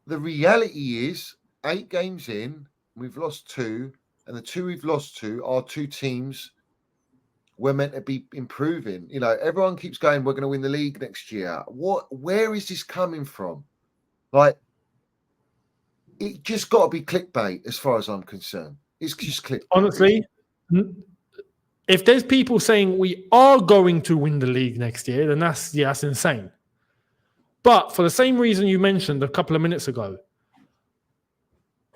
the reality is 8 games in, we've lost 2, and the 2 we've lost to are 2 teams we're meant to be improving. You know, everyone keeps going, we're going to win the league next year. Where is this coming from? Like, it just got to be clickbait as far as I'm concerned. It's just clickbait. Honestly, if there's people saying we are going to win the league next year, then that's insane. But for the same reason you mentioned a couple of minutes ago,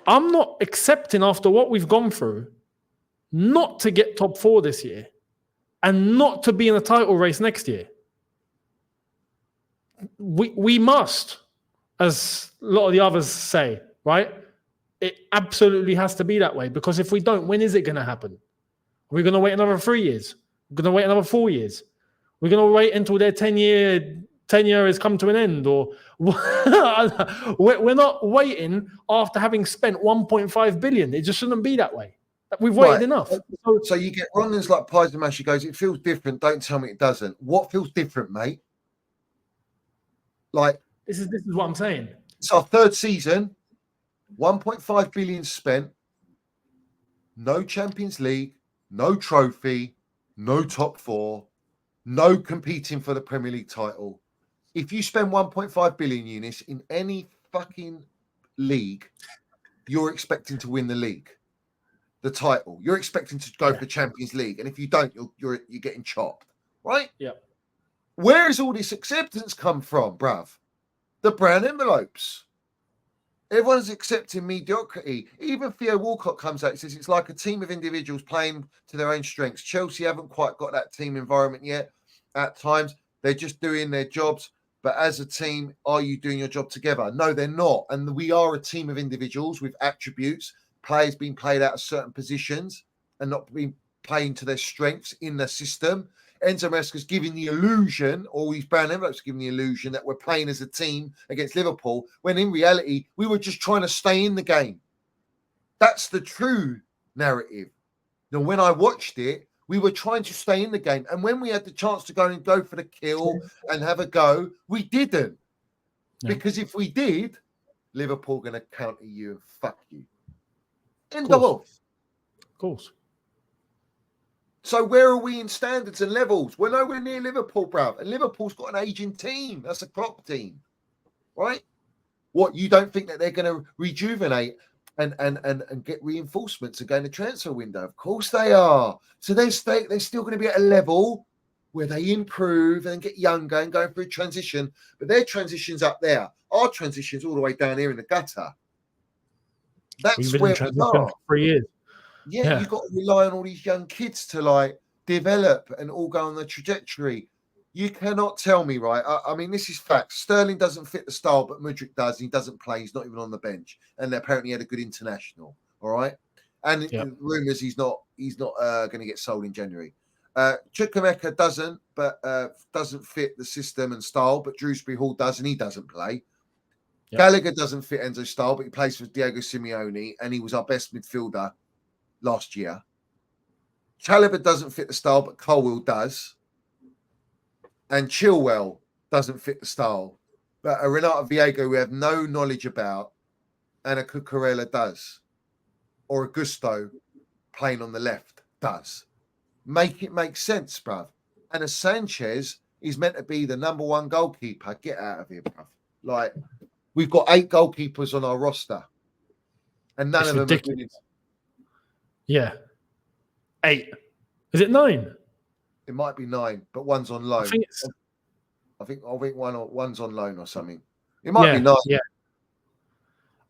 I'm not accepting after what we've gone through not to get top 4 this year and not to be in a title race next year. We must, as a lot of the others say, right? It absolutely has to be that way, because if we don't, when is it going to happen? Are we going to wait another 3 years? We're going to wait another 4 years? We're going to wait until their 10-year has come to an end? Or we're not waiting after having spent 1.5 billion. It just shouldn't be that way. We've waited enough. So you get Ronan's like pies and mash. He goes, it feels different. Don't tell me it doesn't. What feels different, mate? Like, this is what I'm saying. It's our 3rd season, 1.5 billion spent, no Champions League, no trophy, no top 4, no competing for the Premier League title. If you spend 1.5 billion, Eunice, in any fucking league, you're expecting to win the league, the title. You're expecting to go for the Champions League, and if you don't, you're getting chopped, right? Yeah. Where has all this acceptance come from, bruv? The brown envelopes. Everyone's accepting mediocrity. Even Theo Walcott comes out and says it's like a team of individuals playing to their own strengths. Chelsea haven't quite got that team environment yet. At times, they're just doing their jobs. But as a team, are you doing your job together? No, they're not. And we are a team of individuals with attributes, players being played out of certain positions and not being playing to their strengths in the system. Enzo Maresca's giving the illusion, or these brown envelopes giving the illusion that we're playing as a team against Liverpool, when in reality, we were just trying to stay in the game. That's the true narrative. Now, when I watched it, we were trying to stay in the game. And when we had the chance to go for the kill and have a go, we didn't. Yeah. Because if we did, Liverpool going to counter you and fuck you. End of. Of course. So where are we in standards and levels? We're nowhere near Liverpool, bruv. And Liverpool's got an aging team. That's a Klopp team, right? What, you don't think that they're going to rejuvenate and get reinforcements and go in the transfer window? Of course they are. So they're still going to be at a level where they improve and get younger and going through transition. But their transition's up there. Our transition's all the way down here in the gutter. That's where we are. For 3 years. Yeah, you've got to rely on all these young kids to like develop and all go on the trajectory. You cannot tell me, right? I mean, this is facts. Sterling doesn't fit the style, but Mudryk does. He doesn't play. He's not even on the bench. And apparently he had a good international. All right. And rumours he's not going to get sold in January. Chukwuemeka doesn't fit the system and style, but Dewsbury Hall does, and he doesn't play. Yep. Gallagher doesn't fit Enzo's style, but he plays for Diego Simeone, and he was our best midfielder last year. Chalobah doesn't fit the style, but Colwill does. And Chilwell doesn't fit the style. But a Renato Viego we have no knowledge about, and a Cucurella does. Or a Gusto playing on the left does. Make it make sense, bruv. And a Sanchez is meant to be the number 1 goalkeeper. Get out of here, bruv. Like, we've got 8 goalkeepers on our roster. And none of them are good. Yeah. 8. Is it 9? It might be 9, but one's on loan. I think one's on loan or something. It might be 9. Yeah.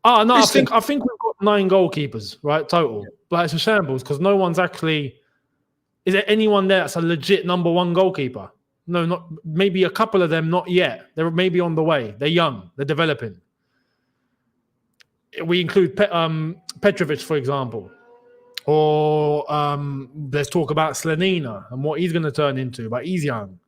Oh no, I think we've got 9 goalkeepers, right? Total. Yeah. But it's a shambles because no one's actually. Is there anyone there that's a legit number 1 goalkeeper? No, not maybe a couple of them. Not yet. They're maybe on the way. They're young. They're developing. We include Petrovic, for example. Or let's talk about Slanina and what he's going to turn into, but he's young.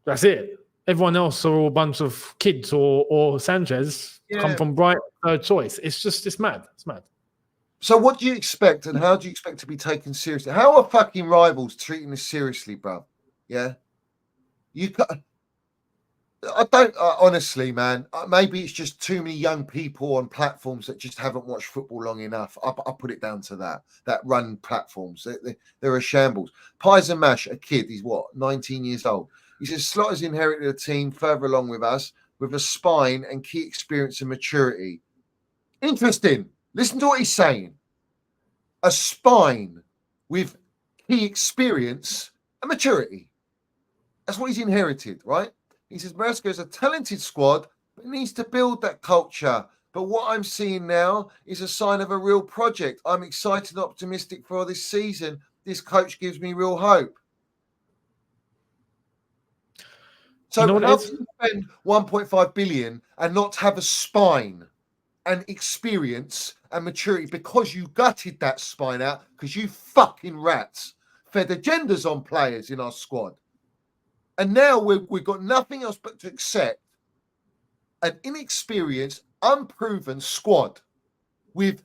That's it. Everyone else are all a bunch of kids or Sanchez come from Brighton, third choice. It's mad. It's mad. So what do you expect and how do you expect to be taken seriously? How are fucking rivals treating this seriously, bro? Yeah? I don't honestly, man. Maybe it's just too many young people on platforms that just haven't watched football long enough. I put it down to that run platforms. They're a shambles. Pies and Mash, a kid, he's what, 19 years old. He says Slot has inherited a team further along with us with a spine and key experience and maturity. Interesting. Listen to what he's saying. A spine with key experience and maturity. That's what he's inherited, right? He says Maresca is a talented squad, but needs to build that culture. But what I'm seeing now is a sign of a real project. I'm excited and optimistic for this season. This coach gives me real hope. So You know what how it is? can you spend 1.5 billion and not have a spine and experience and maturity because you gutted that spine out because you fucking rats fed agendas on players in our squad? And now we've got nothing else but to accept an inexperienced, unproven squad with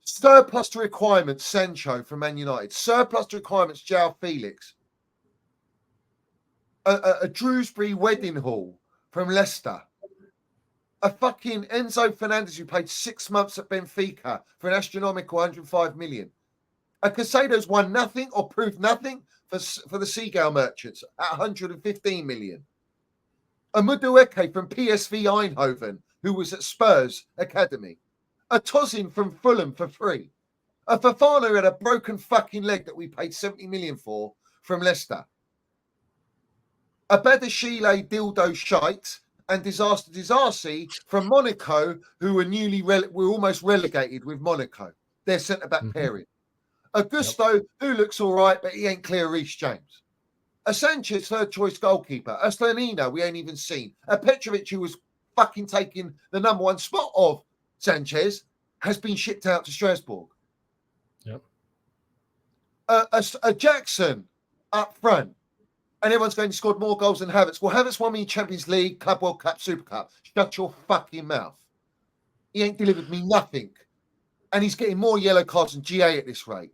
surplus to requirements, Sancho from Man United, surplus to requirements, João Felix, a Drewsbury wedding hall from Leicester, a fucking Enzo Fernandez who played 6 months at Benfica for an astronomical 105 million. A Casado's won nothing or proved nothing for the Seagull Merchants at 115 million. A Mudueke from PSV Eindhoven, who was at Spurs Academy. A Tozin from Fulham for free. A Fofana who had a broken fucking leg that we paid 70 million for from Leicester. A Badashile Dildo Shite and Disaster Disarcy from Monaco, who were almost relegated with Monaco. Their centre-back pairing. A Gusto, who looks all right, but he ain't clear Reece James. A Sanchez, third-choice goalkeeper. A Slanina, we ain't even seen. A Petrovic, who was fucking taking the number one spot of Sanchez, has been shipped out to Strasbourg. Yep. A Jackson up front. And everyone's going, he scored more goals than Havertz. Well, Havertz won me Champions League, Club World Cup, Super Cup. Shut your fucking mouth. He ain't delivered me nothing. And he's getting more yellow cards than GA at this rate.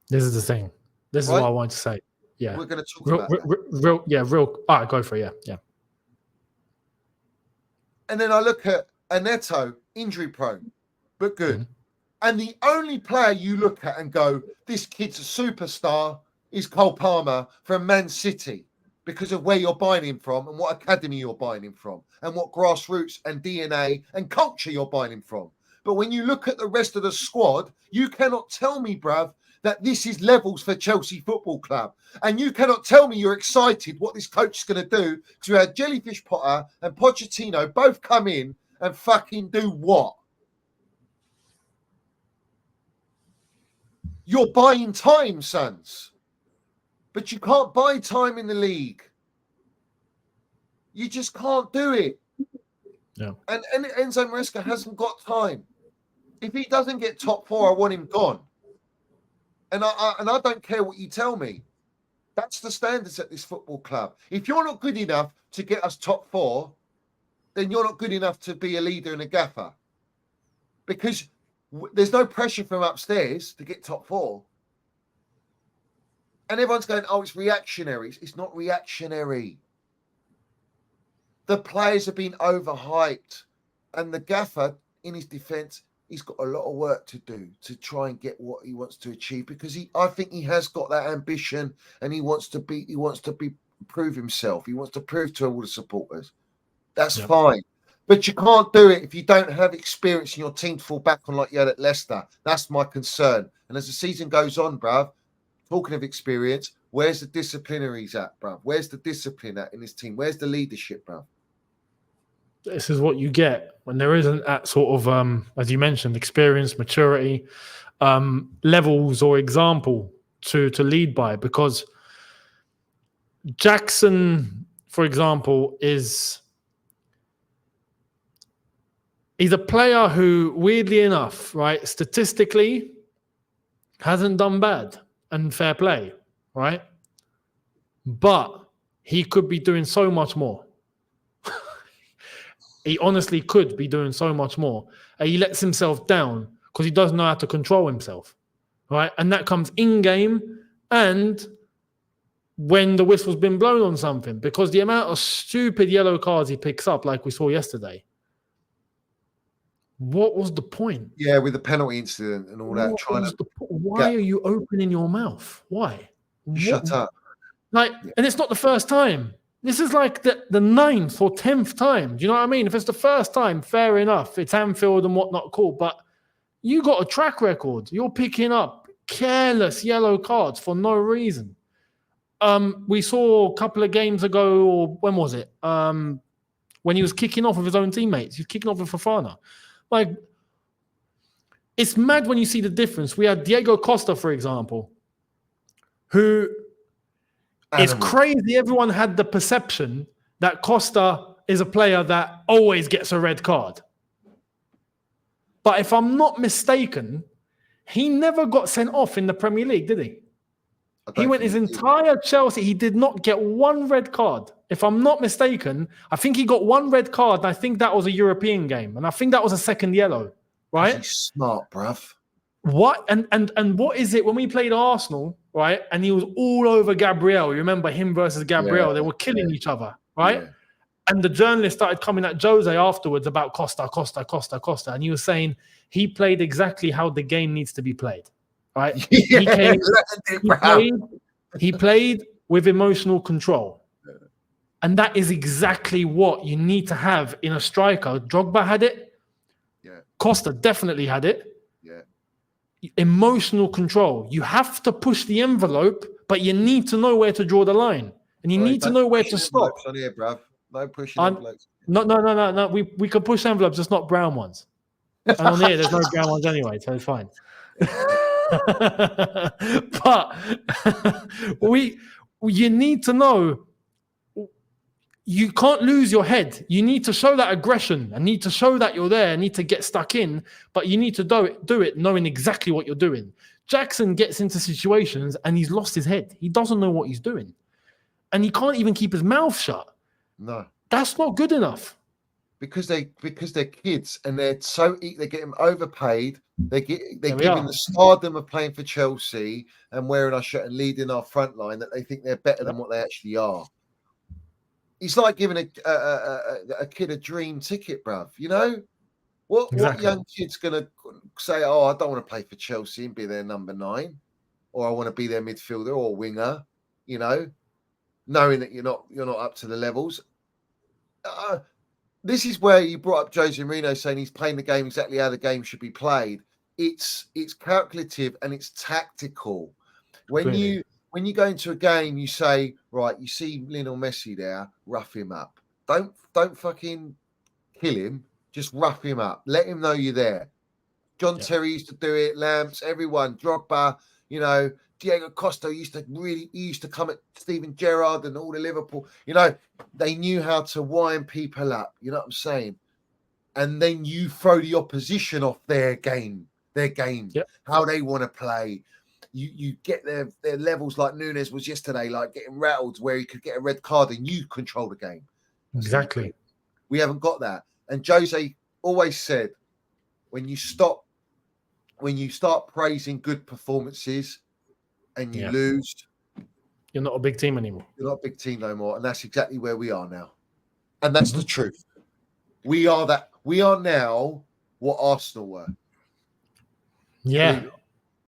This is the thing. This is what I wanted to say. Yeah. We're going to talk about that. Real. All right, go for it. Yeah. And then I look at Aneto, injury prone, but good. Mm-hmm. And the only player you look at and go, this kid's a superstar, is Cole Palmer from Man City because of where you're buying him from and what academy you're buying him from and what grassroots and DNA and culture you're buying him from. But when you look at the rest of the squad, you cannot tell me, bruv, that this is levels for Chelsea Football Club. And you cannot tell me you're excited what this coach is going to do because we had Jellyfish Potter and Pochettino both come in and fucking do what? You're buying time, sons. But you can't buy time in the league. You just can't do it. Yeah. And Enzo Maresca hasn't got time. If he doesn't get top 4, I want him gone. And I don't care what you tell me. That's the standards at this football club. If you're not good enough to get us top 4, then you're not good enough to be a leader and a gaffer. Because there's no pressure from upstairs to get top 4. And everyone's going, oh, it's reactionary. It's not reactionary. The players have been overhyped. And the gaffer, in his defence, he's got a lot of work to do to try and get what he wants to achieve because I think he has got that ambition and he wants to prove himself. He wants to prove to all the supporters. That's fine. But you can't do it if you don't have experience in your team to fall back on like you had at Leicester. That's my concern. And as the season goes on, bruv, talking of experience, where's the disciplinaries at, bruv? Where's the discipline at in this team? Where's the leadership, bruv? This is what you get when there isn't that sort of, as you mentioned, experience, maturity, levels or example to lead by. Because Jackson, for example, he's a player who, weirdly enough, right, statistically, hasn't done bad and fair play, right? But he could be doing so much more. He honestly could be doing so much more. He lets himself down because he doesn't know how to control himself, right? And that comes in-game and when the whistle's been blown on something, because the amount of stupid yellow cards he picks up, like we saw yesterday. What was the point? Yeah, with the penalty incident and all that. Why are you opening your mouth? Why? Shut up. Like, and it's not the first time. This is like the 9th or 10th time. Do you know what I mean? If it's the first time, fair enough. It's Anfield and whatnot, cool. But you got a track record. You're picking up careless yellow cards for no reason. We saw a couple of games ago, or when was it? When he was kicking off with his own teammates. He was kicking off with Fofana. Like, it's mad when you see the difference. We had Diego Costa, for example, who is crazy. Everyone had the perception that Costa is a player that always gets a red card. But if I'm not mistaken, he never got sent off in the Premier League, did he? He went his entire Chelsea. He did not get one red card. If I'm not mistaken, I think he got one red card, and I think that was a European game. And I think that was a second yellow, right? He's smart, bruv. What? And what is it when we played Arsenal, right? And he was all over Gabriel. You remember him versus Gabriel? Yeah, they were killing each other, right? Yeah. And the journalist started coming at Jose afterwards about Costa. And he was saying he played exactly how the game needs to be played. Right? He played with emotional control. And that is exactly what you need to have in a striker. Drogba had it. Yeah. Costa definitely had it. Yeah. Emotional control. You have to push the envelope, but you need to know where to draw the line. And you need to know where to stop. On here, bruv. No pushing envelopes. No. We can push envelopes, just not brown ones. And on here, there's no brown ones anyway, so it's fine. But you need to know, you can't lose your head. You need to show that aggression and need to show that you're there, need to get stuck in, but you need to do it knowing exactly what you're doing. Jackson gets into situations and he's lost his head. He doesn't know what he's doing. And he can't even keep his mouth shut. No. That's not good enough. Because they're kids and they're getting overpaid. They're giving the stardom of playing for Chelsea and wearing our shirt and leading our front line that they think they're better than what they actually are. It's like giving a kid a dream ticket, bruv. You know what young kid's gonna say? Oh, I don't want to play for Chelsea and be their number 9, or I want to be their midfielder or winger. You know, knowing that you're not up to the levels. This is where you brought up Jose Mourinho saying he's playing the game exactly how the game should be played. It's calculative and it's tactical. When you go into a game, you say, right, you see Lionel Messi there, rough him up. Don't fucking kill him. Just rough him up. Let him know you're there. John Terry used to do it. Lamps, everyone, Drogba, you know, Diego Costa used to come at Steven Gerrard and all the Liverpool. You know, they knew how to wind people up. You know what I'm saying? And then you throw the opposition off their game, how they want to play. You get their levels like Nunes was yesterday, like getting rattled where he could get a red card and you control the game. Exactly. We haven't got that. And Jose always said, when you start praising good performances and you lose, you're not a big team anymore. You're not a big team no more. And that's exactly where we are now. And that's the truth. We are that. We are now what Arsenal were. Yeah.